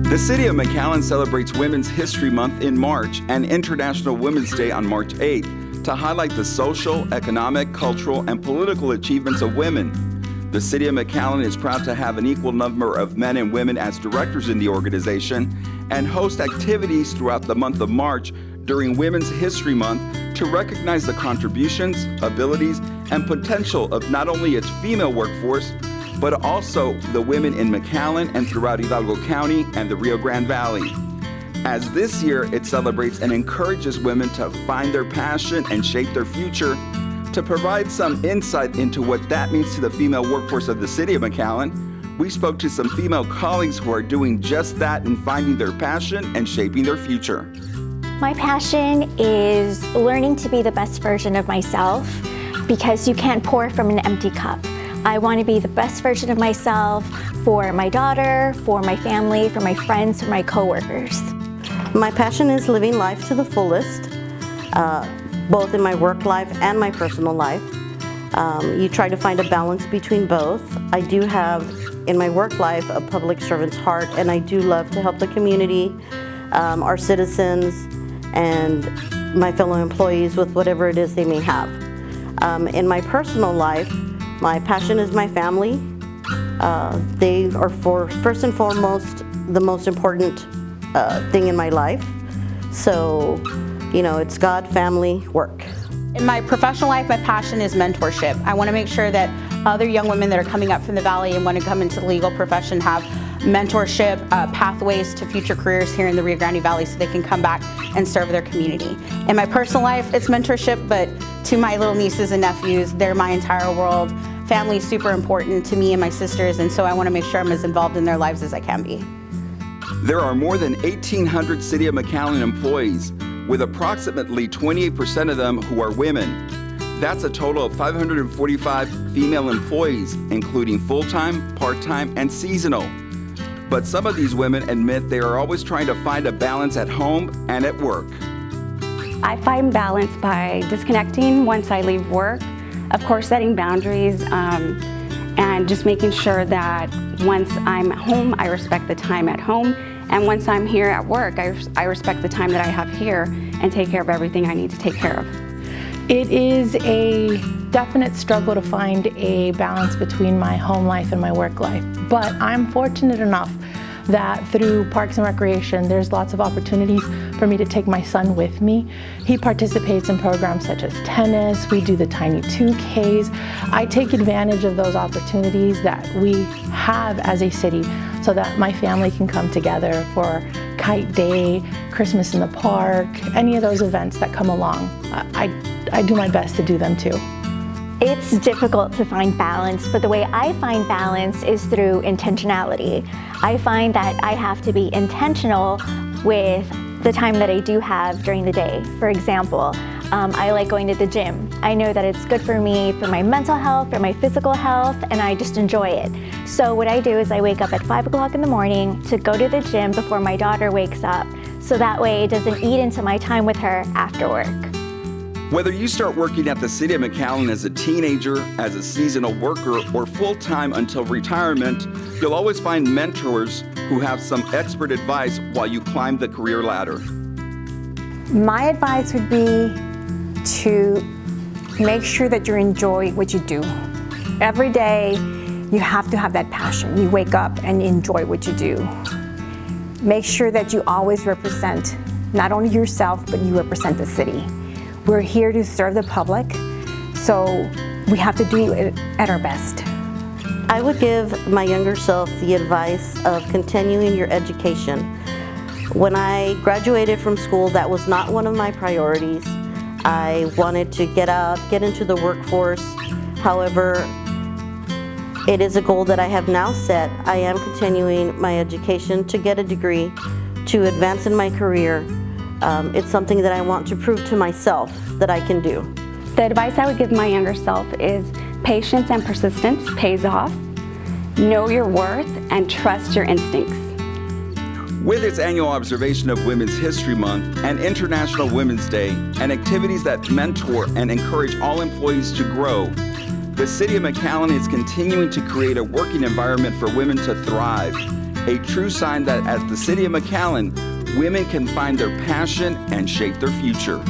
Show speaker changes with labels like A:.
A: The City of McAllen celebrates Women's History Month in March and International Women's Day on March 8th to highlight the social, economic, cultural, and political achievements of women. The City of McAllen is proud to have an equal number of men and women as directors in the organization and host activities throughout the month of March during Women's History Month to recognize the contributions, abilities, and potential of not only its female workforce, but also the women in McAllen and throughout Hidalgo County and the Rio Grande Valley. As this year, it celebrates and encourages women to find their passion and shape their future. To provide some insight into what that means to the female workforce of the City of McAllen, we spoke to some female colleagues who are doing just that in finding their passion and shaping their future.
B: My passion is learning to be the best version of myself because you can't pour from an empty cup. I want to be the best version of myself for my daughter, for my family, for my friends, for my coworkers.
C: My passion is living life to the fullest, both in my work life and my personal life. You try to find a balance between both. I do have, in my work life, a public servant's heart, and I do love to help the community, our citizens, and my fellow employees with whatever it is they may have. In my personal life, my passion is my family. They are first and foremost the most important thing in my life. So, it's God, family, work.
D: In my professional life, my passion is mentorship. I want to make sure that other young women that are coming up from the Valley and want to come into the legal profession have mentorship, pathways to future careers here in the Rio Grande Valley so they can come back and serve their community. In my personal life, it's mentorship, but to my little nieces and nephews, they're my entire world. Family is super important to me and my sisters, and so I want to make sure I'm as involved in their lives as I can be.
A: There are more than 1,800 City of McAllen employees, with approximately 28% of them who are women. That's a total of 545 female employees, including full-time, part-time, and seasonal. But some of these women admit they are always trying to find a balance at home and at work.
E: I find balance by disconnecting once I leave work, of course setting boundaries, and just making sure that once I'm at home, I respect the time at home, and once I'm here at work, I respect the time that I have here and take care of everything I need to take care of.
F: It is a definite struggle to find a balance between my home life and my work life, but I'm fortunate enough that through Parks and Recreation, there's lots of opportunities for me to take my son with me. He participates in programs such as tennis, we do the Tiny 2Ks. I take advantage of those opportunities that we have as a city so that my family can come together for Kite Day, Christmas in the Park, any of those events that come along. I do my best to do them too.
B: It's difficult to find balance, but the way I find balance is through intentionality. I find that I have to be intentional with the time that I do have during the day. For example, I like going to the gym. I know that it's good for me, for my mental health, for my physical health, and I just enjoy it. So what I do is I wake up at 5 o'clock in the morning to go to the gym before my daughter wakes up, so that way it doesn't eat into my time with her after work.
A: Whether you start working at the City of McAllen as a teenager, as a seasonal worker, or full-time until retirement, you'll always find mentors who have some expert advice while you climb the career ladder.
G: My advice would be to make sure that you enjoy what you do. Every day, you have to have that passion. You wake up and enjoy what you do. Make sure that you always represent not only yourself, but you represent the city. We're here to serve the public, so we have to do it at our best.
C: I would give my younger self the advice of continuing your education. When I graduated from school, that was not one of my priorities. I wanted to get out, get into the workforce. However, it is a goal that I have now set. I am continuing my education to get a degree, to advance in my career. It's something that I want to prove to myself that I can do.
E: The advice I would give my younger self is patience and persistence pays off. Know your worth and trust your instincts.
A: With its annual observation of Women's History Month and International Women's Day and activities that mentor and encourage all employees to grow, the City of McAllen is continuing to create a working environment for women to thrive. a true sign that at the City of McAllen, women can find their passion and shape their future.